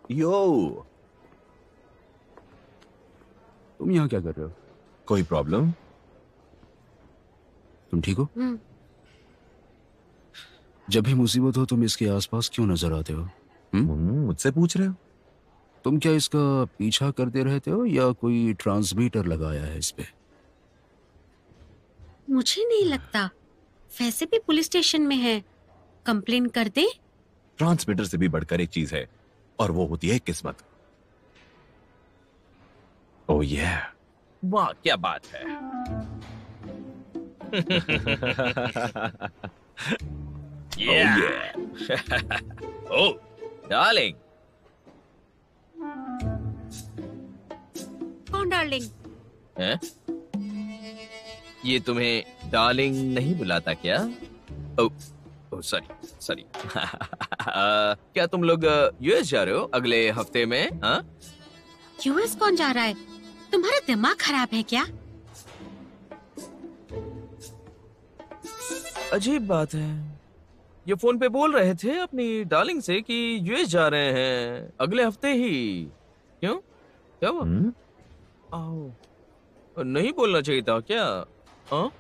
यो, तुम यहाँ क्या कर रहे हो? कोई प्रॉब्लम? तुम ठीक हो? जब भी मुसीबत हो तुम इसके आसपास क्यों नजर आते हो? मुझसे पूछ रहे हो? तुम क्या इसका पीछा करते रहते हो या कोई ट्रांसमीटर लगाया है इस पे? मुझे नहीं लगता। वैसे भी पुलिस स्टेशन में है, कंप्लेन कर दे। ट्रांसमीटर से भी बढ़कर एक चीज है और वो होती है किस्मत। ओह ये, वाह क्या बात है। ओह डार्लिंग। कौन डार्लिंग? हैं? ये तुम्हें डार्लिंग नहीं बुलाता क्या? ओह सॉरी क्या तुम लोग यूएस जा रहे हो अगले हफ्ते में? हाँ? यूएस कौन जा रहा है? तुम्हारा दिमाग खराब है क्या? अजीब बात है, ये फोन पे बोल रहे थे अपनी डार्लिंग से कि यूएस जा रहे हैं अगले हफ्ते ही। क्यों, क्या हुआ? आओ, नहीं बोलना चाहिए था क्या? हाँ?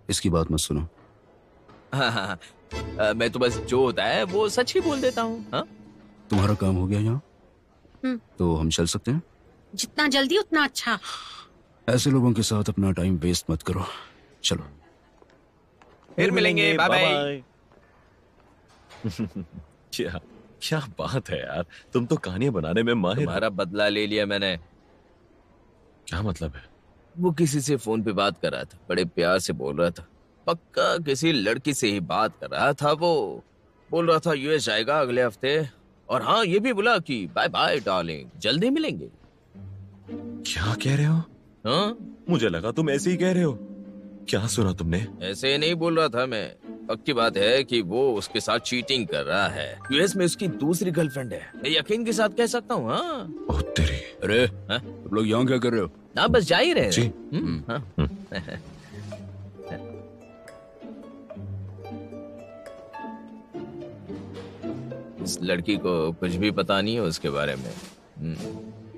इसकी बात मत सुनो। हाँ, मैं तो बस जो होता है वो सच ही बोल देता हूँ। हाँ? तुम्हारा काम हो गया यहाँ, तो हम चल सकते हैं? जितना जल्दी उतना अच्छा। ऐसे लोगों के साथ अपना टाइम वेस्ट मत करो, चलो। फिर मिलेंगे, बाय बाय। क्या क्या बात है यार, तुम तो कहानियां बनाने में माहिर। तुम्हारा बदला ले लिया मैंने। क्या मतलब है? वो किसी से फोन पे बात कर रहा था, बड़े प्यार से बोल रहा था, पक्का किसी लड़की से ही बात कर रहा था। वो बोल रहा था यूएस जाएगा अगले हफ्ते, और हाँ ये भी बोला कि बाय बाय डार्लिंग, जल्दी मिलेंगे। क्या कह रहे हो? हाँ? मुझे लगा तुम ऐसे ही कह रहे हो। क्या सुना तुमने? ऐसे नहीं बोल रहा था मैं, पक्की बात है कि वो उसके साथ चीटिंग कर रहा है। यूएस में उसकी दूसरी गर्लफ्रेंड है, मैं यकीन के साथ कह सकता हूँ। हाँ? ओह तेरी। अरे तुम लोग यहाँ क्या कर रहे हो? ना बस जा ही रहे जी। हाँ? इस लड़की को कुछ भी पता नहीं है उसके बारे में।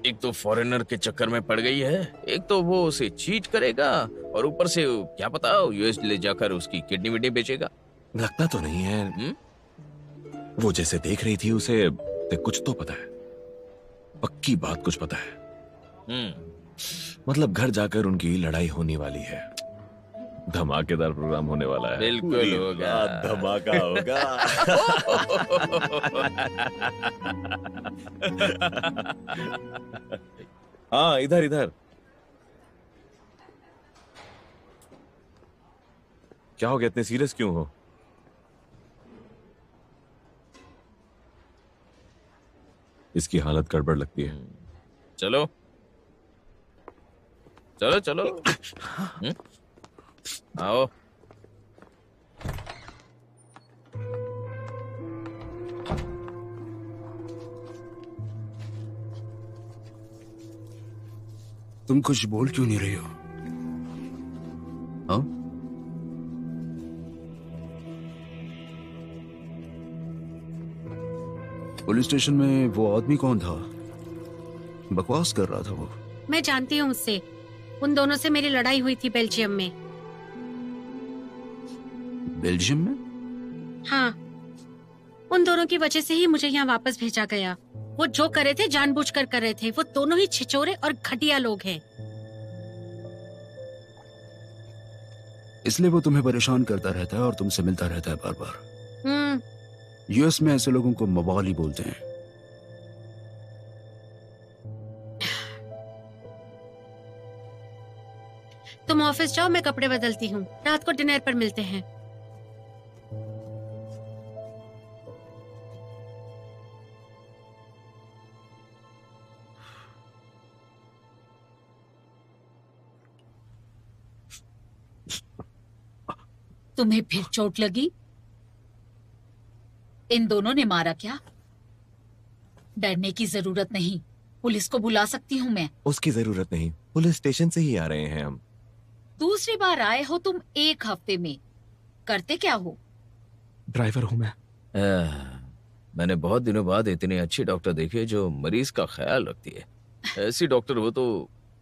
एक तो फॉरेनर के चक्कर में पड़ गई है, एक तो वो उसे चीट करेगा, और ऊपर से क्या पता यूएस ले जाकर उसकी किडनी विडनी बेचेगा। लगता तो नहीं है। वो जैसे देख रही थी उसे कुछ तो पता है, पक्की बात कुछ पता है। मतलब घर जाकर उनकी लड़ाई होने वाली है, धमाकेदार प्रोग्राम होने वाला है। बिल्कुल होगा, धमाका होगा। हाँ इधर इधर। क्या हो गया, इतने सीरियस क्यों हो? इसकी हालत गड़बड़ लगती है। चलो चलो चलो। आओ। तुम कुछ बोल क्यों नहीं रही हो? हाँ? पुलिस स्टेशन में वो आदमी कौन था? बकवास कर रहा था वो। मैं जानती हूँ उससे, उन दोनों से मेरी लड़ाई हुई थी बेल्जियम में। बेल्जियम में? हाँ, उन दोनों की वजह से ही मुझे यहाँ वापस भेजा गया। वो जो करे थे जानबूझकर कर रहे थे। वो दोनों ही छिचोरे और घटिया लोग हैं। इसलिए वो तुम्हें परेशान करता रहता है और तुमसे मिलता रहता है बार बार। यूएस में ऐसे लोगों को मवाली बोलते हैं। तुम ऑफिस जाओ, मैं कपड़े बदलती हूँ, रात को डिनर पर मिलते हैं। तुम्हें फिर चोट लगी? इन दोनों ने मारा क्या? डरने की जरूरत नहीं, पुलिस को बुला सकती हूँ मैं। उसकी जरूरत नहीं, पुलिस स्टेशन से ही आ रहे हैं हम। दूसरी बार आए हो तुम एक हफ्ते में, करते क्या हो? ड्राइवर हूँ मैं। मैंने बहुत दिनों बाद इतनी अच्छी डॉक्टर देखी है जो मरीज का ख्याल रखती है। ऐसी डॉक्टर हो तो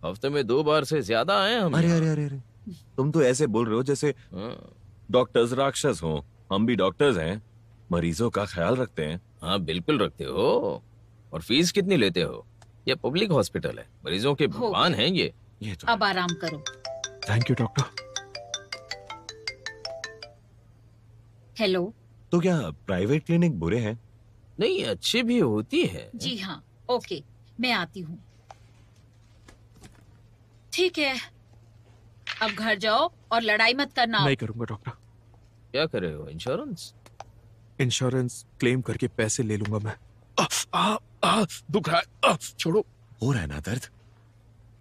हफ्ते में 2 बार से ज्यादा आए हम अरे यहाँ। अरे अरे अरे, तुम तो ऐसे बोल रहे हो जैसे हाँ, डॉक्टर्स राक्षस हो। हम भी डॉक्टर्स हैं, मरीजों का ख्याल रखते हैं। हाँ बिल्कुल रखते हो। और फीस कितनी लेते हो? ये पब्लिक हॉस्पिटल है, मरीजों के हो भगवान हैं ये। तो अब आराम करो। Thank you doctor. हेलो। तो क्या प्राइवेट क्लिनिक बुरे हैं? नहीं, अच्छी भी होती है। जी हाँ, ओके, मैं आती हूँ। ठीक है, अब घर जाओ और लड़ाई मत करना। नहीं करूंगा डॉक्टर। क्या कर रहे हो? इंश्योरेंस? इंश्योरेंस क्लेम करके पैसे ले लूंगा मैं। दुख रहा है, छोड़ो। हो रहा है ना दर्द?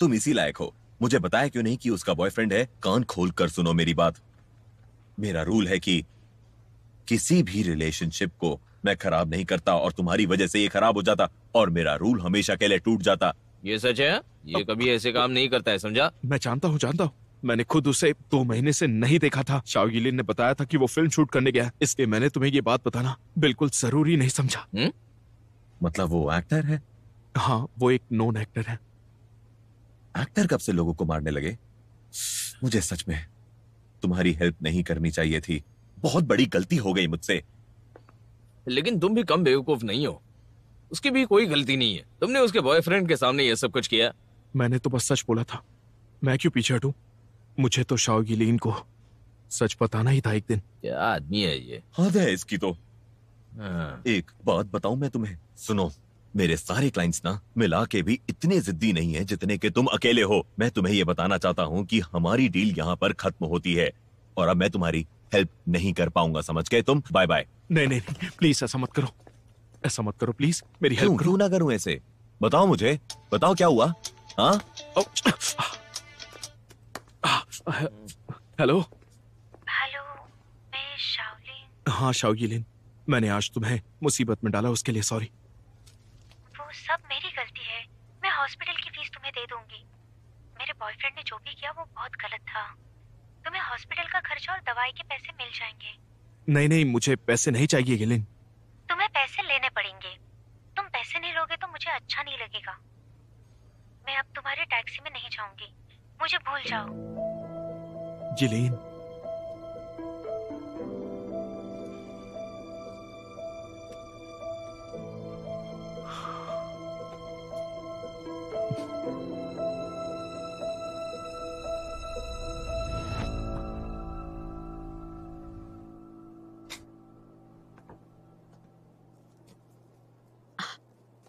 तुम इसी लायक हो। मुझे बताया क्यों नहीं कि उसका बॉयफ्रेंड है? कान खोल कर सुनो मेरी बात। मेरा रूल है कि किसी भी रिलेशनशिप को मैं खराब नहीं करता, और तुम्हारी वजह से ये खराब हो जाता और मेरा रूल हमेशा के लिए टूट जाता। ये सच है? ये कभी ऐसे काम नहीं करता है, समझा? मैं जानता हूँ। मैंने खुद उसे 2 महीने से नहीं देखा था। शाओ यिलिन ने बताया था कि वो फिल्म शूट करने गया है, इसलिए मैंने तुम्हें ये बात बताना बिल्कुल जरूरी नहीं समझा। मतलब वो एक्टर है? हाँ, वो एक नॉन एक्टर है। एक्टर कब से लोगों को मारने लगे? मुझे सच में तुम्हारी हेल्प नहीं करनी चाहिए थी। बहुत बड़ी गलती हो गई मुझसे। लेकिन तुम भी कम बेवकूफ नहीं हो। उसकी भी कोई गलती नहीं है। तुमने उसके बॉयफ्रेंड के सामने ये सब कुछ किया। मैंने तो बस सच बोला था। मैं क्यों पीछे हटूं? मुझे तो शाओ यिलिन को सच बताना ही था एक दिन। क्या आदमी है ये। हद है इसकी तो। हाँ। एक बात बताऊं मैं तुम्हें, सुनो। मेरे सारे क्लाइंट्स ना मिला के भी इतने जिद्दी नहीं है जितने कि तुम अकेले हो। मैं तुम्हें ये बताना चाहता हूँ कि हमारी डील यहाँ पर खत्म होती है, और अब मैं तुम्हारी हेल्प नहीं कर पाऊंगा, समझ गए तुम? Bye bye. नहीं, प्लीज ऐसा मत करो। ऐसा मत करो प्लीज, मेरी हेल्प करो। क्यों ना करूं ऐसे? बताओ मुझे, बताओ क्या हुआ? हाँ? हेलो। हेलो, मैं शाओलिन। हाँ शाओ यिलिन, मैंने आज तुम्हें मुसीबत में डाला, उसके लिए सॉरी। वो सब मेरी गलती है। मैं हॉस्पिटल की फीस तुम्हें दे दूंगी। मेरे बॉयफ्रेंड ने जो भी किया वो बहुत गलत था। तुम्हें हॉस्पिटल का खर्चा और दवाई के पैसे मिल जाएंगे। नहीं, मुझे पैसे नहीं चाहिए यिलिन। तुम्हें पैसे लेने पड़ेंगे। तुम पैसे नहीं लोगे तो मुझे अच्छा नहीं लगेगा। मैं अब तुम्हारी टैक्सी में नहीं जाऊंगी, मुझे भूल जाओ। यिलिन,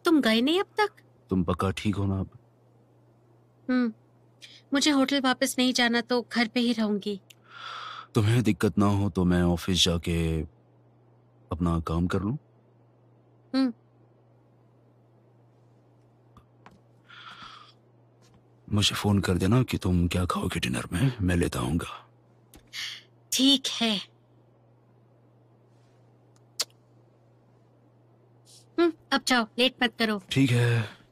तुम गए नहीं अब तक? तुम पक्का ठीक हो ना अब? मुझे होटल वापस नहीं जाना, तो घर पे ही रहूंगी। तुम्हें दिक्कत ना हो तो मैं ऑफिस जाके अपना काम कर लूं? मुझे फोन कर देना कि तुम क्या खाओगे डिनर में, मैं लेता आऊंगा। ठीक है। अब जाओ, लेट मत करो। ठीक है।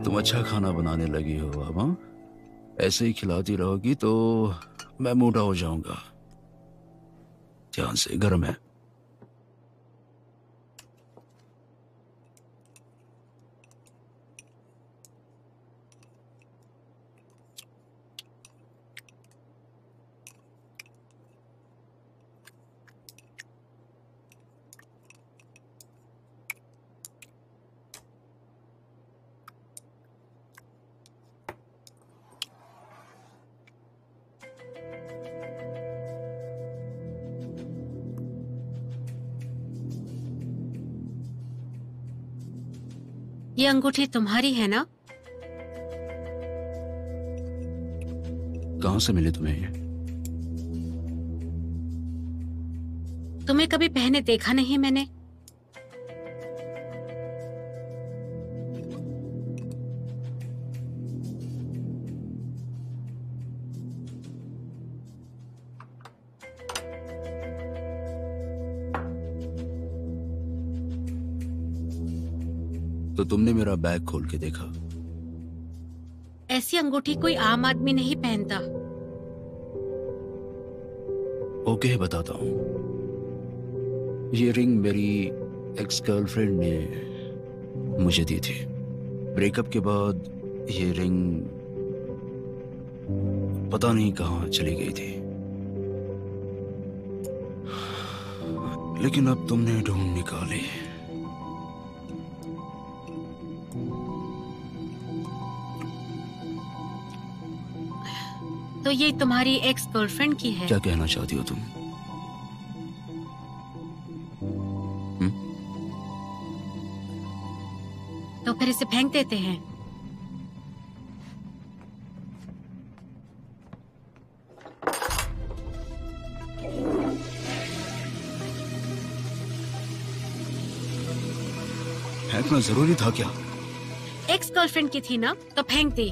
तुम अच्छा खाना बनाने लगी हो अब, हाँ? ऐसे ही खिलाती रहोगी तो मैं मोटा हो जाऊंगा। ध्यान से, गर्म है। ये अंगूठी तुम्हारी है ना? कहाँ से मिले तुम्हें ये? तुम्हें कभी पहने देखा नहीं मैंने। तो तुमने मेरा बैग खोल के देखा? ऐसी अंगूठी कोई आम आदमी नहीं पहनता। ओके, बताता हूँ। ये रिंग मेरी एक्स गर्लफ्रेंड ने मुझे दी थी। ब्रेकअप के बाद ये रिंग पता नहीं कहाँ चली गई थी, लेकिन अब तुमने ढूंढ निकाली। तो ये तुम्हारी एक्स गर्लफ्रेंड की है? क्या कहना चाहती हो तुम? तो फिर इसे फेंक देते हैं। फेंकना जरूरी था क्या? एक्स गर्लफ्रेंड की थी ना, तो फेंक दी।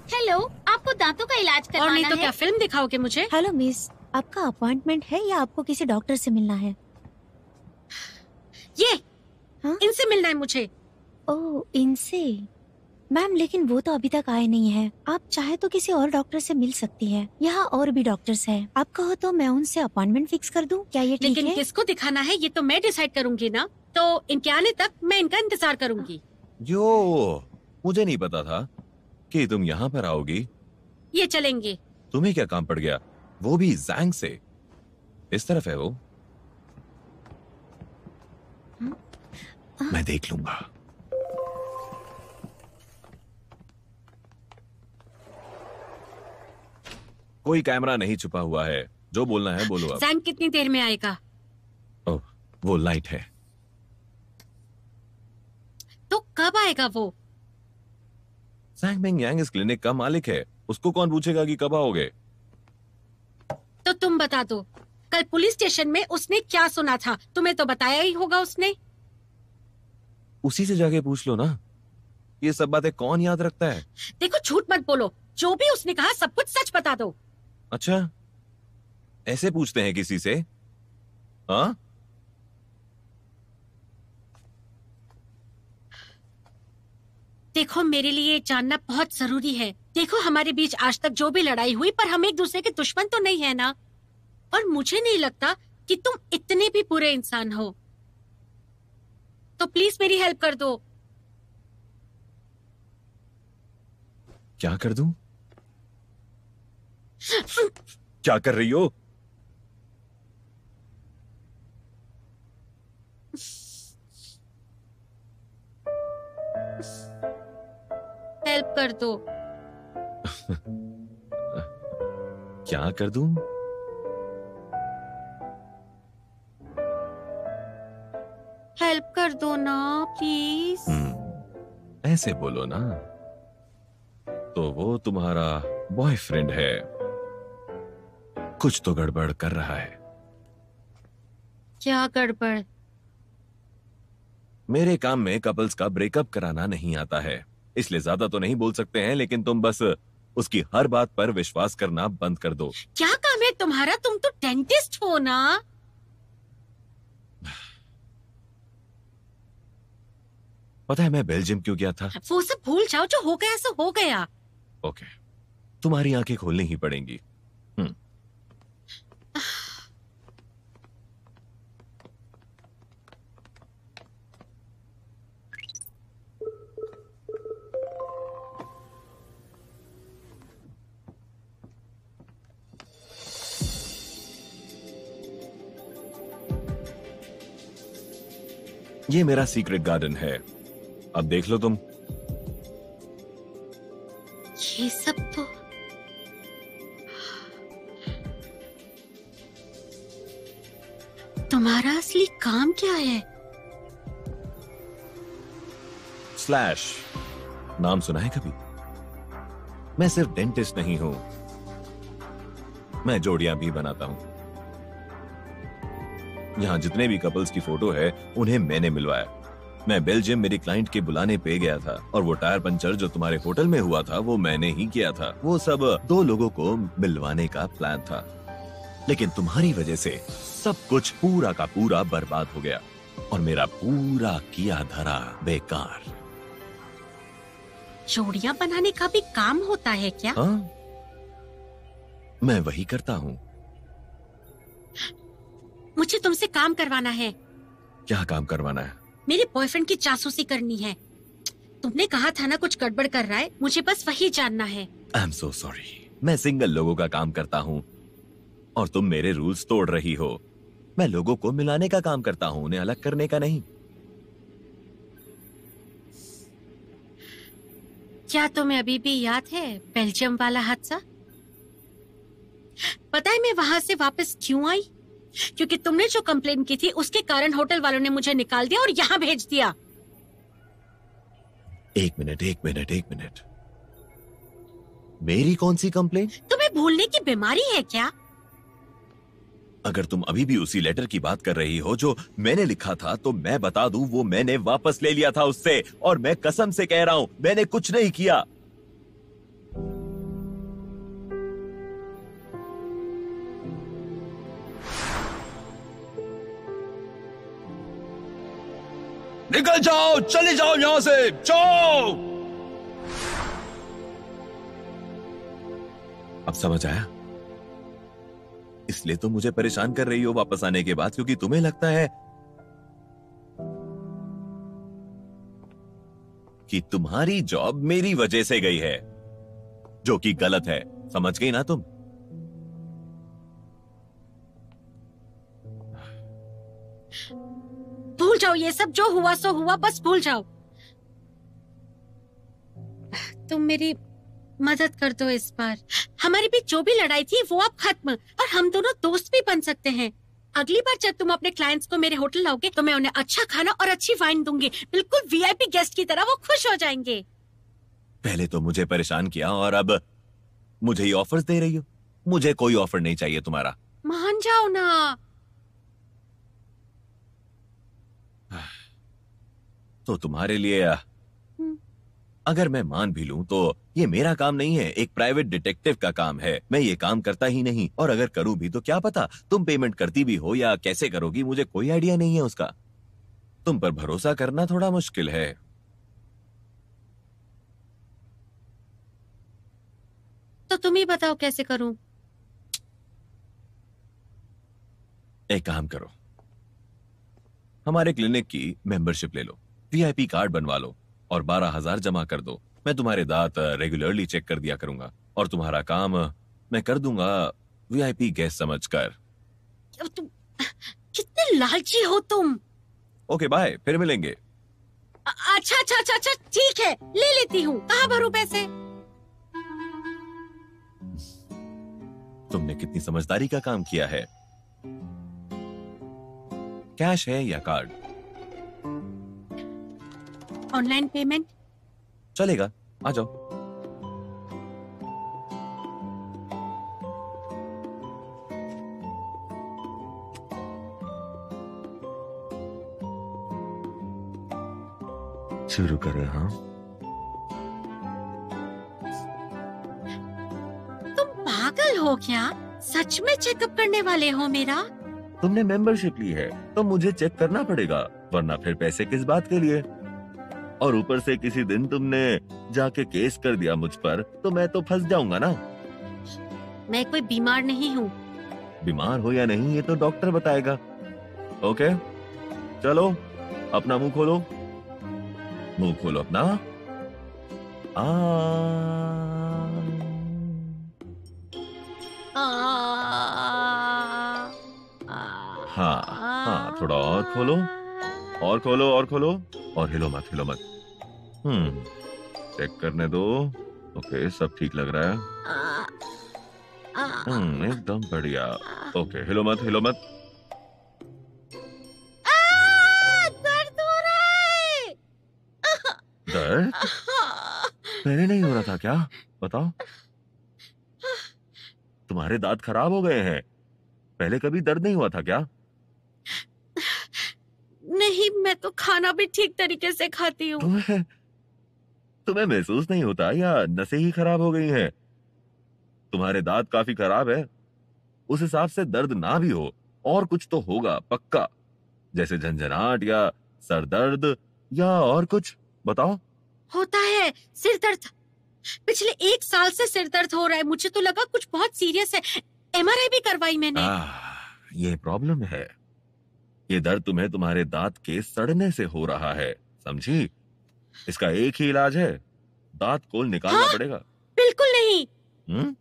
हेलो, आपको दांतों का इलाज और करवाना नहीं तो है? क्या फिल्म दिखाओगे मुझे? हेलो मिस, आपका अपॉइंटमेंट है या आपको किसी डॉक्टर से मिलना है? ये हाँ? इनसे मिलना है मुझे। ओह, इनसे? मैम लेकिन वो तो अभी तक आए नहीं है। आप चाहे तो किसी और डॉक्टर से मिल सकती है। यहाँ और भी डॉक्टर्स हैं। आप कहो तो मैं उनसे अपॉइंटमेंट फिक्स कर दूं? क्या ये ठीक लेकिन है? किसको दिखाना है ये तो मैं डिसाइड करूंगी ना। तो इनके आने तक मैं इनका इंतजार करूंगी। यो, मुझे नहीं पता था कि तुम यहाँ पर आओगी। ये चलेंगे। तुम्हें क्या काम पड़ गया? वो भी जैंग से। इस तरफ है वो। मैं देख लूंगा। कोई कैमरा नहीं छुपा हुआ है। जो बोलना है बोलो अब। जैंग कितनी देर में आएगा? ओह, वो लाइट है। तो कब आएगा वो? जैंग मेंग यांग इस क्लिनिक का मालिक है। उसको कौन पूछेगा कि कब आओगे? तो तुम बता दो, कल पुलिस स्टेशन में उसने क्या सुना था? तुम्हें तो बताया ही होगा उसने। उसी से जाके पूछ लो ना। ये सब बातें कौन याद रखता है? देखो, झूठ मत बोलो। जो भी उसने कहा सब कुछ सच बता दो। अच्छा, ऐसे पूछते हैं किसी से? हाँ? देखो, मेरे लिए जानना बहुत जरूरी है। देखो, हमारे बीच आज तक जो भी लड़ाई हुई, पर हम एक दूसरे के दुश्मन तो नहीं है ना। और मुझे नहीं लगता कि तुम इतने भी बुरे इंसान हो। तो प्लीज मेरी हेल्प कर दो। क्या कर दूं? क्या कर रही हो? हेल्प कर दो। क्या कर दूं? हेल्प कर दो ना प्लीज। ऐसे बोलो ना। तो वो तुम्हारा बॉयफ्रेंड है। कुछ तो गड़बड़ कर रहा है। क्या गड़बड़? मेरे काम में कपल्स का ब्रेकअप कराना नहीं आता है, इसलिए ज्यादा तो नहीं बोल सकते हैं, लेकिन तुम बस उसकी हर बात पर विश्वास करना बंद कर दो। क्या काम है तुम्हारा? तुम तो डेंटिस्ट हो ना। पता है मैं बेल्जियम क्यों गया था? वो सब भूल जाओ, जो हो गया सो हो गया। ओके, तुम्हारी आंखें खोलनी ही पड़ेंगी। ये मेरा सीक्रेट गार्डन है, अब देख लो तुम। ये सब तो तुम्हारा असली काम क्या है? स्लैश नाम सुना है कभी? मैं सिर्फ डेंटिस्ट नहीं हूं, मैं जोड़ियां भी बनाता हूं। यहां जितने भी कपल्स की फोटो है उन्हें मैंने मिलवाया। मैं बेल्जियम मेरी क्लाइंट के बुलाने पे गया था, और वो टायर पंचर जो तुम्हारे होटल में हुआ था वो मैंने ही किया था। वो सब 2 लोगों को मिलवाने का प्लान था, लेकिन तुम्हारी वजह से सब कुछ पूरा का पूरा बर्बाद हो गया, और मेरा पूरा किया धरा बेकार। जोड़ियां बनाने का भी काम होता है क्या? हाँ, मैं वही करता हूँ। मुझे तुमसे काम करवाना है। क्या काम करवाना है? मेरे बॉयफ्रेंड की जासूसी करनी है। तुमने कहा था ना कुछ गड़बड़ कर रहा है, मुझे बस वही जानना है। आई एम सो सॉरी, मैं सिंगल लोगों का काम करता हूँ और तुम मेरे रूल्स तोड़ रही हो। मैं लोगों को मिलाने का काम करता हूँ, उन्हें अलग करने का नहीं। क्या तुम्हें अभी भी याद है बेल्जियम वाला हादसा? पता है मैं वहां से वापस क्यों आई? क्योंकि तुमने जो कंप्लेन की थी उसके कारण होटल वालों ने मुझे निकाल दिया और यहाँ भेज दिया। एक मिनट, मेरी कौन सी कंप्लेन? तुम्हें भूलने की बीमारी है क्या? अगर तुम अभी भी उसी लेटर की बात कर रही हो जो मैंने लिखा था, तो मैं बता दूं वो मैंने वापस ले लिया था उससे, और मैं कसम से कह रहा हूं मैंने कुछ नहीं किया। निकल जाओ, चले जाओ यहां से, जाओ। अब समझ आया? इसलिए तो मुझे परेशान कर रही हो वापस आने के बाद, क्योंकि तुम्हें लगता है कि तुम्हारी जॉब मेरी वजह से गई है, जो कि गलत है। समझ गई ना तुम? भूल जाओ ये सब, जो हुआ सो हुआ, बस भूल जाओ। तुम मेरी मदद कर दो इस बार। हमारे बीच जो भी लड़ाई थी वो अब खत्म, और हम दोनों दोस्त भी बन सकते हैं। अगली बार जब तुम अपने क्लाइंट्स को मेरे होटल लाओगे तो मैं उन्हें अच्छा खाना और अच्छी वाइन दूंगी, बिल्कुल वीआईपी गेस्ट की तरह। वो खुश हो जाएंगे। पहले तो मुझे परेशान किया और अब मुझे ही ऑफर्स दे रही हो। मुझे कोई ऑफर नहीं चाहिए तुम्हारा। मान जाओ ना। तो तुम्हारे लिए अगर मैं मान भी लूं तो ये मेरा काम नहीं है, एक प्राइवेट डिटेक्टिव का काम है। मैं ये काम करता ही नहीं, और अगर करूं भी तो क्या पता तुम पेमेंट करती भी हो या कैसे करोगी, मुझे कोई आइडिया नहीं है उसका। तुम पर भरोसा करना थोड़ा मुश्किल है। तो तुम ही बताओ कैसे करूं? एक काम करो, हमारे क्लिनिक की मेंबरशिप ले लो, वीआईपी कार्ड बनवा लो और 12,000 जमा कर दो। मैं तुम्हारे दांत रेगुलरली चेक कर दिया करूंगा, और तुम्हारा काम मैं कर दूंगा वीआईपी गेस्ट समझकर। तुम कितने लालची हो तुम। ओके बाय, फिर मिलेंगे। अच्छा अच्छा अच्छा अच्छा, ठीक है, ले लेती हूँ। कहाँ भरूं पैसे? तुमने कितनी समझदारी का काम किया है। कैश है या कार्ड? ऑनलाइन पेमेंट चलेगा, आ जाओ। शुरू करें। हाँ, तुम पागल हो क्या? सच में चेकअप करने वाले हो मेरा? तुमने मेंबरशिप ली है तो मुझे चेक करना पड़ेगा, वरना फिर पैसे किस बात के लिए? और ऊपर से किसी दिन तुमने जाके केस कर दिया मुझ पर तो मैं तो फंस जाऊंगा ना। मैं कोई बीमार नहीं हूँ। बीमार हो या नहीं ये तो डॉक्टर बताएगा। ओके, चलो अपना मुंह खोलो, मुंह खोलो अपना। आ हाँ हाँ, थोड़ा और खोलो, और खोलो, और खोलो, और हिलो मत, हिलो मत। चेक करने दो। ओके, सब ठीक लग रहा है। एकदम बढ़िया। ओके, हिलो मत, हिलो मत। दर्द हो रहा है। दर्द पहले नहीं हो रहा था क्या? बताओ। तुम्हारे दांत खराब हो गए हैं, पहले कभी दर्द नहीं हुआ था क्या? नहीं, मैं तो खाना भी ठीक तरीके से खाती हूँ। तुम्हें तुम्हें महसूस नहीं होता या नसें ही खराब हो गई हैं? तुम्हारे दांत काफी खराब है, उस हिसाब से दर्द ना भी हो और कुछ तो होगा पक्का, जैसे झंझनाहट या सर दर्द या और कुछ। बताओ। होता है सिर दर्द। पिछले 1 साल से सिर दर्द हो रहा है। मुझे तो लगा कुछ बहुत सीरियस है। MRI भी करवाई मैंने। ये प्रॉब्लम है। ये दर्द तुम्हें तुम्हारे दांत के सड़ने से हो रहा है, समझी? इसका एक ही इलाज है, दांत खोल निकालना पड़ेगा। बिल्कुल नहीं। हम्म?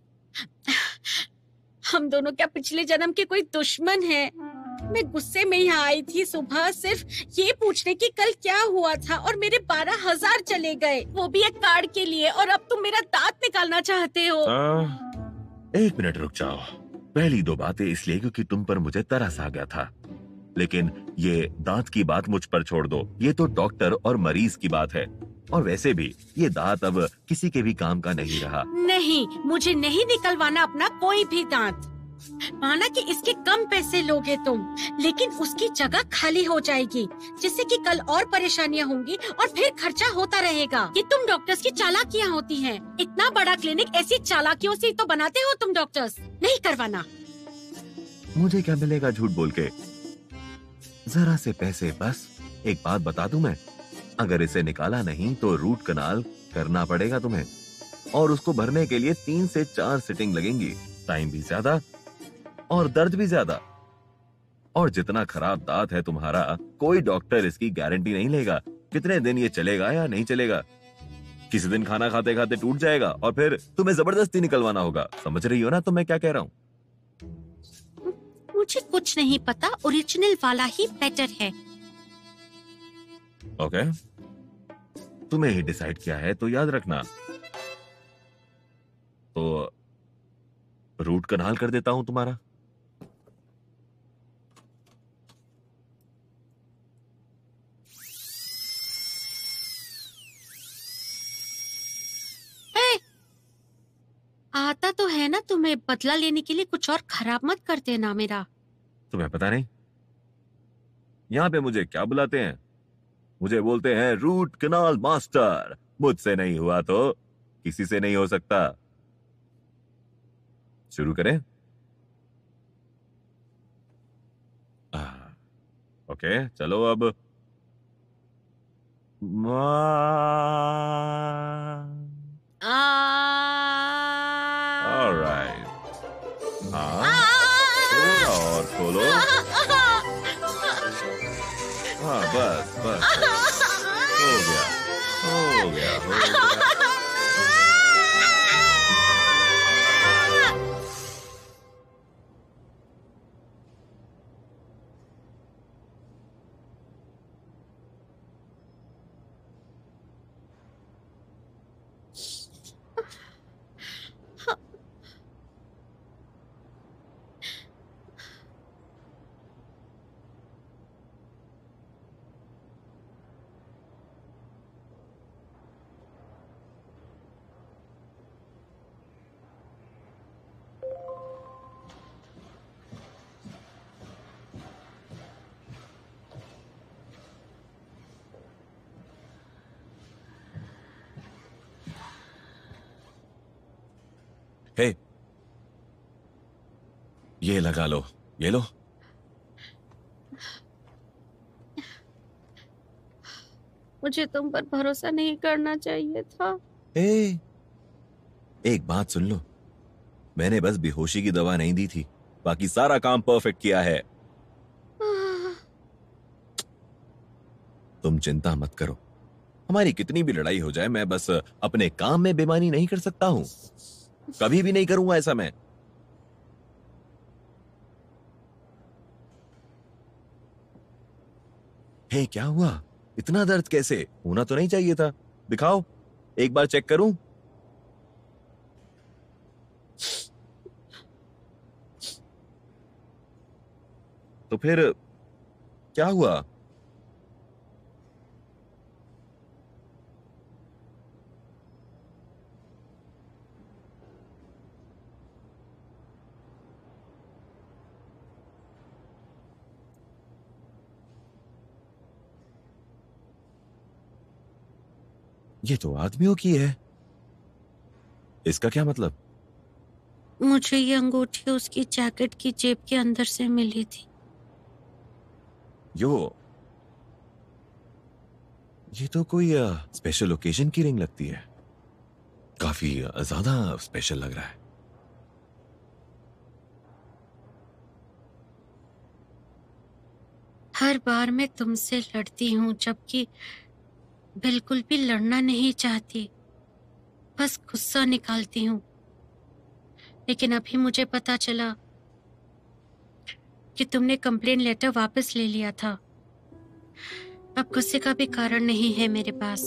हम दोनों क्या पिछले जन्म के कोई दुश्मन हैं? मैं गुस्से में यहाँ आई थी सुबह सिर्फ ये पूछने की कल क्या हुआ था, और मेरे 12,000 चले गए, वो भी एक कार्ड के लिए। और अब तुम मेरा दांत निकालना चाहते हो? 1 मिनट रुक जाओ। पहली 2 बातें इसलिए क्योंकि तुम पर मुझे तरस आ गया था, लेकिन ये दांत की बात मुझ पर छोड़ दो। ये तो डॉक्टर और मरीज की बात है, और वैसे भी ये दांत अब किसी के भी काम का नहीं रहा। नहीं, मुझे नहीं निकलवाना अपना कोई भी दांत। माना कि इसके कम पैसे लोगे तुम, लेकिन उसकी जगह खाली हो जाएगी, जिससे कि कल और परेशानियां होंगी और फिर खर्चा होता रहेगा। ये तुम डॉक्टर्स की चालाकियां होती हैं। इतना बड़ा क्लिनिक ऐसी चालाकियों से तो बनाते हो तुम डॉक्टर्स। नहीं करवाना। मुझे क्या मिलेगा झूठ बोल के? जरा से पैसे बस। एक बात बता दूं मैं, अगर इसे निकाला नहीं तो रूट कनाल करना पड़ेगा तुम्हें, और उसको भरने के लिए 3 से 4 सिटिंग लगेंगी। टाइम भी ज्यादा और दर्द भी ज्यादा। और जितना खराब दांत है तुम्हारा, कोई डॉक्टर इसकी गारंटी नहीं लेगा कितने दिन ये चलेगा या नहीं चलेगा। किसी दिन खाना खाते खाते टूट जाएगा और फिर तुम्हें जबरदस्ती निकलवाना होगा। समझ रही हो ना तुम मैं क्या कह रहा हूँ? मुझे कुछ नहीं पता, ओरिजिनल वाला ही बेटर है। ओके, तुम्हें ही डिसाइड किया है तो याद रखना। तो रूट कनाल कर देता हूं तुम्हारा। आता तो है ना तुम्हें, बदला लेने के लिए कुछ और खराब मत कर देना मेरा। तुम्हें पता नहीं यहाँ पे मुझे क्या बुलाते हैं? मुझे बोलते हैं रूट कनाल मास्टर। मुझसे नहीं हुआ तो किसी से नहीं हो सकता। शुरू करें? ओके, चलो अब। ऑलराइट। हाँ, थोड़ा और खोलो। हाँ, बस बस, हो गया, हो गया, हो गया। हे, ये लगा लो, ये लो। मुझे तुम पर भरोसा नहीं करना चाहिए था। ए, एक बात सुन लो, मैंने बस बेहोशी की दवा नहीं दी थी, बाकी सारा काम परफेक्ट किया है। तुम चिंता मत करो, हमारी कितनी भी लड़ाई हो जाए, मैं बस अपने काम में बेईमानी नहीं कर सकता हूं, कभी भी नहीं करूंगा ऐसा मैं। हे, क्या हुआ? इतना दर्द कैसे? होना तो नहीं चाहिए था। दिखाओ, एक बार चेक करूं। तो फिर क्या हुआ? ये तो आदमियों की है, इसका क्या मतलब? मुझे ये अंगूठी उसकी जैकेट की जेब के अंदर से मिली थी। ये तो कोई स्पेशल ओकेजन की रिंग लगती है, काफी ज्यादा स्पेशल लग रहा है। हर बार मैं तुमसे लड़ती हूँ, जबकि बिल्कुल भी लड़ना नहीं चाहती, बस गुस्सा निकालती हूँ। लेकिन अभी मुझे पता चला कि तुमने कंप्लेंट लेटर वापस ले लिया था। अब गुस्से का भी कारण नहीं है मेरे पास।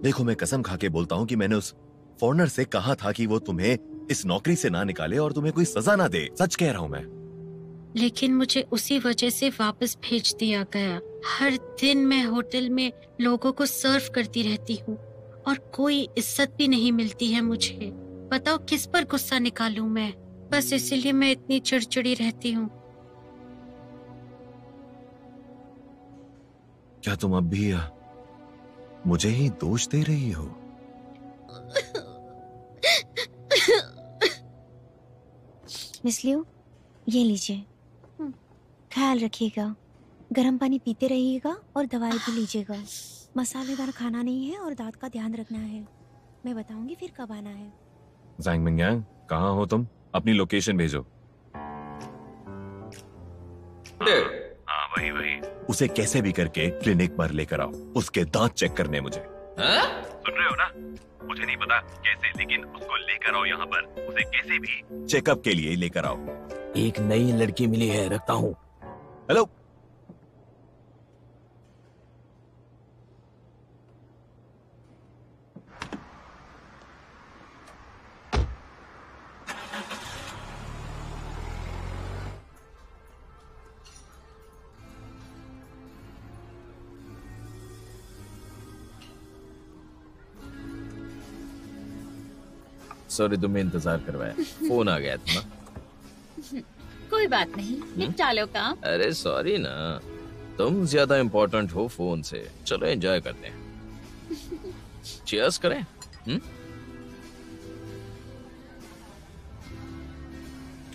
देखो, मैं कसम खा के बोलता हूँ कि मैंने उस फॉरेनर से कहा था कि वो तुम्हें इस नौकरी से ना निकाले और तुम्हें कोई सजा ना दे। सच कह रहा हूँ मैं। लेकिन मुझे उसी वजह से वापस भेज दिया गया। हर दिन मैं होटल में लोगों को सर्व करती रहती हूँ और कोई इज्जत भी नहीं मिलती है मुझे। बताओ किस पर गुस्सा निकालूं मैं? बस इसीलिए मैं इतनी चिड़चिड़ी रहती हूँ। क्या तुम अब भी मुझे ही दोष दे रही हो? मिस लियो, ये लीजिए, ख्याल रखिएगा, गर्म पानी पीते रहिएगा और दवाई भी लीजिएगा। मसालेदार खाना नहीं है और दांत का ध्यान रखना है। मैं बताऊंगी फिर कब आना है। ज़ैंग मिंगयांग, कहाँ हो तुम? अपनी लोकेशन भेजो। हाँ, वही। उसे कैसे भी करके क्लिनिक पर लेकर आओ, उसके दांत चेक करने मुझे। सुन रहे हो ना? मुझे नहीं पता कैसे, लेकिन उसको लेकर आओ यहाँ पर। उसे कैसे भी चेकअप के लिए लेकर आओ। एक नई लड़की मिली है, रखता हूँ। हेलो। सॉरी तुम्हें इंतजार करवाया, फोन आ गया था ना। कोई बात नहीं, निपटा लो काम। अरे सॉरी ना, तुम ज्यादा इम्पोर्टेंट हो फोन से। चलो एंजॉय करते हैं। चीयर्स करें।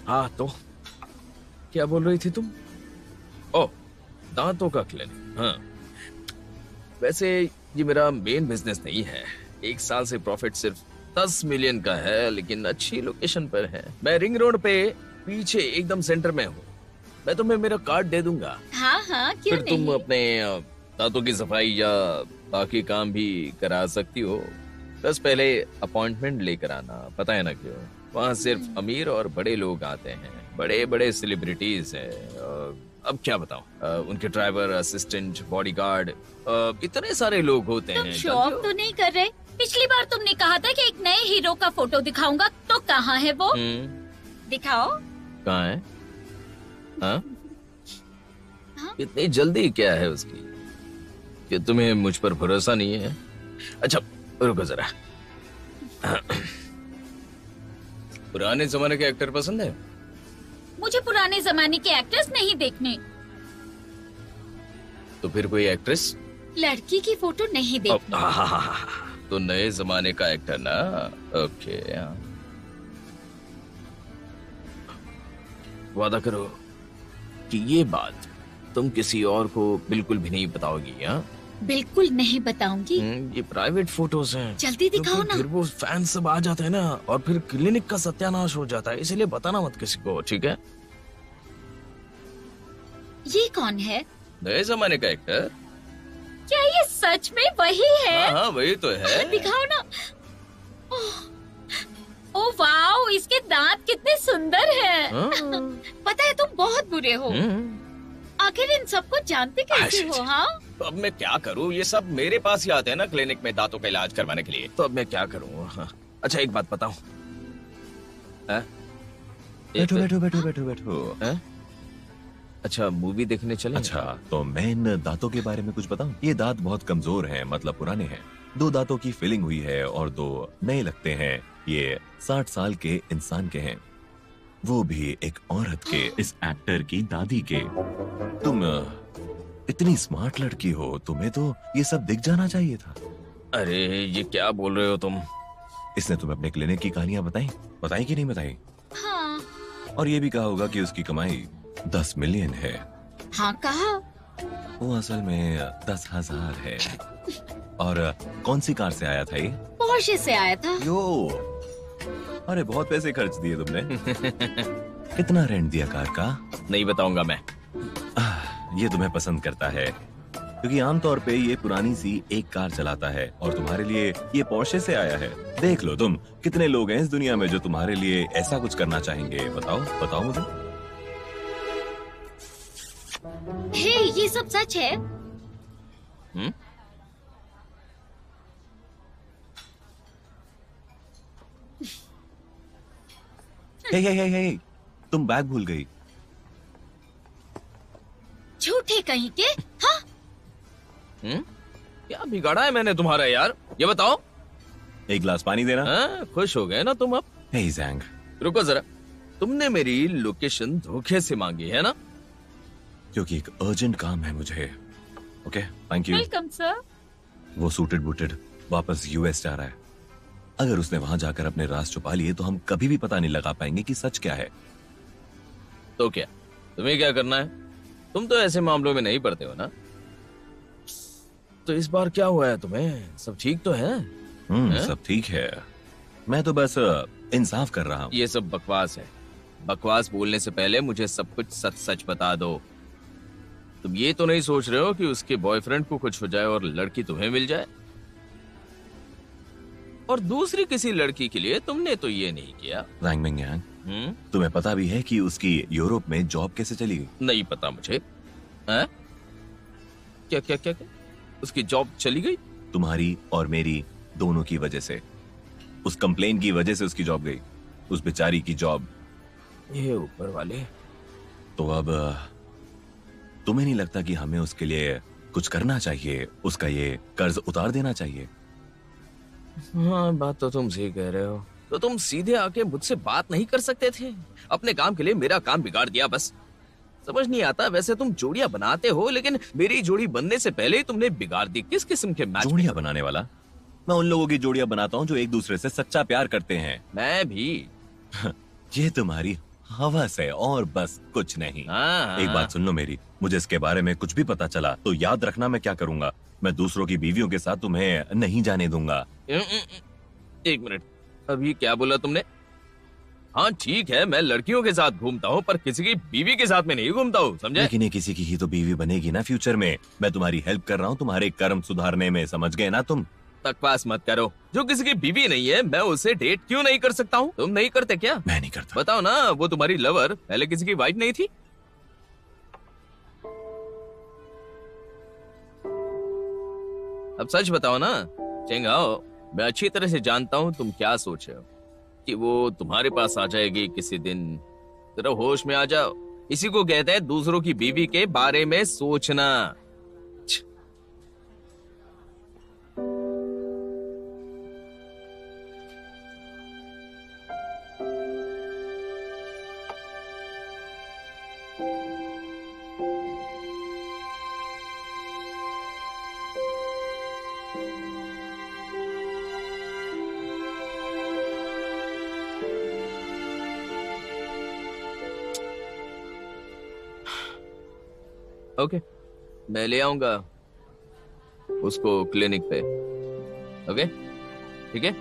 हाँ, तो क्या बोल रही थी तुम? ओह, दांतों का क्लिनिक। हाँ, वैसे ये मेरा मेन बिजनेस नहीं है। एक साल से प्रॉफिट सिर्फ 10 मिलियन का है, लेकिन अच्छी लोकेशन पर है। मैं रिंग रोड पे पीछे एकदम सेंटर में हूँ। मैं तुम्हें मेरा कार्ड दे दूंगा। हाँ हाँ, क्यों फिर नहीं? तुम अपने दांतों की सफाई या बाकी काम भी करा सकती हो। बस पहले अपॉइंटमेंट लेकर आना। पता है ना क्यों? वहाँ सिर्फ अमीर और बड़े लोग आते हैं, बड़े बड़े सेलिब्रिटीज हैं। अब क्या बताऊं, उनके ड्राइवर, असिस्टेंट, बॉडीगार्ड, इतने सारे लोग होते तुम हैं। शो ऑफ तो नहीं कर रहे? पिछली बार तुमने कहा था कि एक नए हीरो का फोटो दिखाऊंगा, तो कहाँ है वो? दिखाओ। कहाँ है? हाँ? हाँ? इतनी जल्दी क्या है उसकी कि तुम्हें मुझ पर भरोसा नहीं है? अच्छा रुको जरा। पुराने जमाने के एक्टर पसंद है? मुझे पुराने जमाने के एक्टर्स नहीं देखने। तो फिर कोई एक्ट्रेस? लड़की की फोटो नहीं देखनी। तो नए जमाने का एक्टर ना। ओके। वादा करो कि ये बात तुम किसी और को बिल्कुल भी नहीं बताओगी। हाँ, बिल्कुल नहीं बताऊंगी। ये प्राइवेट फोटोज हैं। जल्दी दिखाओ ना। फिर वो फैन सब आ जाते हैं ना, और फिर क्लिनिक का सत्यानाश हो जाता है, इसलिए बताना मत किसी को, ठीक है? ये कौन है? नए जमाने का एक्टर। क्या ये सच में वही है? हाँ, वही तो है। दिखाओ ना। ओह वाओ, इसके दांत कितने सुंदर हैं। पता है तुम बहुत बुरे हो। आखिर इन सबको जानते कैसे हो? हाँ, तो अब मैं क्या करूँ? ये सब मेरे पास ही आते हैं ना क्लिनिक में दांतों का इलाज करवाने के लिए, तो अब मैं क्या करूँ? हाँ। अच्छा एक बात बताऊँ। बैठो बैठो बैठो बैठो बैठो। अच्छा मूवी देखने चले? अच्छा, तो मैं इन दांतों के बारे में कुछ बताऊं? ये दांत बहुत कमजोर हैं, मतलब पुराने हैं। 2 दांतों की फिलिंग हुई है और 2 नए लगते हैं। ये 60 साल के इंसान के हैं, वो भी एक औरत के, इस एक्टर की दादी के। तुम इतनी स्मार्ट लड़की हो, तुम्हें तो ये सब दिख जाना चाहिए था। अरे ये क्या बोल रहे हो तुम? इसने तुम्हें अपने क्लिनिक की कहानियां बताई कि नहीं बताई? हाँ, और ये भी कहा होगा कि उसकी कमाई 10 मिलियन है। हाँ कहा। वो असल में 10,000 है। और कौन सी कार से आया था ये? पोर्शे से आया था। यो, अरे बहुत पैसे खर्च दिए तुमने। कितना रेंट दिया कार का? नहीं बताऊंगा मैं। ये तुम्हें पसंद करता है क्योंकि आमतौर पे ये पुरानी सी एक कार चलाता है, और तुम्हारे लिए ये पोर्शे से आया है। देख लो तुम, कितने लोग हैं इस दुनिया में जो तुम्हारे लिए ऐसा कुछ करना चाहेंगे? बताओ मुझे। हे, ये सब सच है? हे, तुम बैग भूल गई। झूठे कहीं के। हाँ? क्या बिगाड़ा है मैंने तुम्हारा यार? ये बताओ। एक गिलास पानी देना। खुश हो गए ना तुम अब? हे जैंग, रुको जरा, तुमने मेरी लोकेशन धोखे से मांगी है ना? क्योंकि एक अर्जेंट काम है मुझे। Okay, thank you. Welcome sir. वो सूटेड बूटेड वापस यूएस जा रहा है। अगर उसने वहां जाकर अपने राज छुपा लिए तो हम कभी भी पता नहीं लगा पाएंगे कि सच क्या है। तो क्या तुम्हें क्या करना है? तुम तो ऐसे मामलों में नहीं पड़ते हो ना? तो इस बार क्या हुआ है तुम्हें? सब ठीक तो है? सब ठीक है। मैं तो बस इंसाफ कर रहा हूँ। ये सब बकवास है। बकवास बोलने से पहले मुझे सब कुछ सच सच बता दो। तुम ये तो नहीं सोच रहे हो कि उसके बॉयफ्रेंड को कुछ हो जाए और लड़की तुम्हें मिल जाए? और दूसरी किसी लड़की के लिए तुमने तो ये नहीं किया। रैंग मिंग यांग, तुम्हें पता भी है कि उसकी यूरोप में जॉब कैसे चली गई? नहीं पता मुझे। हैं? क्या क्या क्या क्या? उसकी जॉब चली गई? तुम्हारी और मेरी दोनों की वजह से। उस कंप्लेन की वजह से उसकी जॉब गई, उस बेचारी की जॉब। ये ऊपर वाले। तो अब तुम्हें नहीं लगता कि हमें उसके लिए कुछ करना चाहिए? उसका ये कर्ज उतार देना चाहिए। हाँ, बात तो तुम सही कह रहे हो। तो तुम सीधे आके मुझसे बात नहीं कर सकते थे? अपने काम के लिए मेरा काम बिगाड़ दिया बस। समझ नहीं आता, वैसे तुम जोड़ियां बनाते हो, लेकिन मेरी जोड़ी बनने से पहले ही तुमने बिगाड़ दी। किस किस्म के मैच? जोड़ियां बनाने वाला? मैं उन लोगों की जोड़ियां बनाता हूँ जो एक दूसरे से सच्चा प्यार करते हैं। मैं भी। ये तुम्हारी हवस है और बस कुछ नहीं। एक बात सुन लो मेरी, मुझे इसके बारे में कुछ भी पता चला तो याद रखना मैं क्या करूंगा। मैं दूसरों की बीवियों के साथ तुम्हें नहीं जाने दूंगा। एक मिनट, अभी क्या बोला तुमने? हाँ ठीक है, मैं लड़कियों के साथ घूमता हूँ पर किसी की बीवी के साथ में नहीं घूमता हूँ, समझे? लेकिन ये किसी की ही तो बीवी बनेगी ना फ्यूचर में। मैं तुम्हारी हेल्प कर रहा हूँ तुम्हारे कर्म सुधारने में, समझ गए ना तुम? बकवास मत करो। जो किसी की बीवी नहीं है मैं उसे डेट क्यों नहीं कर सकता हूँ? तुम नहीं करते क्या? मैं नहीं करता। बताओ ना, वो तुम्हारी लवर पहले किसी की वाइफ नहीं थी? अब सच बताओ ना चेंगाओ। मैं अच्छी तरह से जानता हूँ तुम क्या सोच रहे हो कि वो तुम्हारे पास आ जाएगी किसी दिन। जरा होश में आ जाओ। इसी को कहते हैं दूसरों की बीवी के बारे में सोचना। ओके, मैं ले आऊंगा उसको क्लिनिक पे। ओके, ठीक है।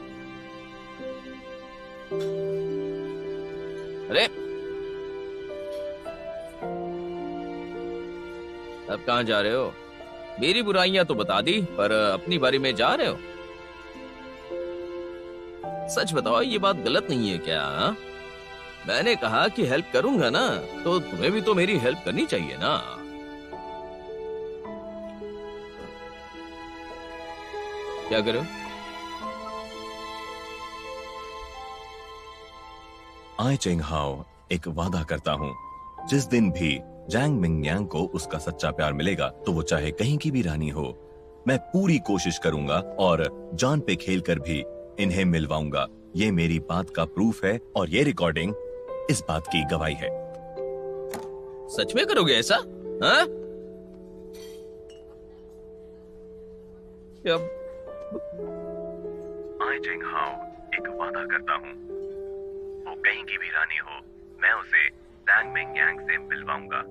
अरे अब कहाँ जा रहे हो? मेरी बुराइयां तो बता दी, पर अपनी बारी में जा रहे हो? सच बताओ, ये बात गलत नहीं है क्या? हा? मैंने कहा कि हेल्प करूंगा ना, तो तुम्हें भी तो मेरी हेल्प करनी चाहिए ना। क्या करो? आई चेंग हाओ एक वादा करता हूँ, जिस दिन भी जैंग मिंगयांग को उसका सच्चा प्यार मिलेगा, तो वो चाहे कहीं की भी रानी हो, मैं पूरी कोशिश करूंगा और जान पे खेलकर भी इन्हें मिलवाऊंगा। ये मेरी बात का प्रूफ है और ये रिकॉर्डिंग इस बात की गवाही है। सच में करोगे ऐसा? हाँ? आई चेंग हाओ एक वादा करता हूँ, वो कहीं की भी रानी हो, मैं उसे जैंग मिंगयांग से मिलवाऊंगा।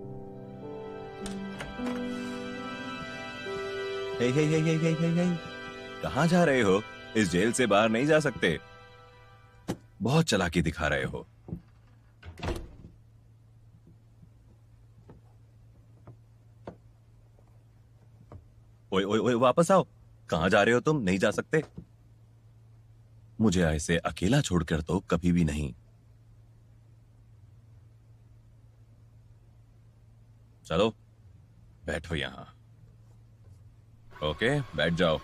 हे, कहाँ जा रहे हो? इस जेल से बाहर नहीं जा सकते। बहुत चालाकी दिखा रहे हो। ओए ओए ओए, वापस आओ। कहाँ जा रहे हो तुम? नहीं जा सकते। मुझे ऐसे अकेला छोड़कर तो कभी भी नहीं। चलो बैठो यहां। ओके, बैठ जाओ।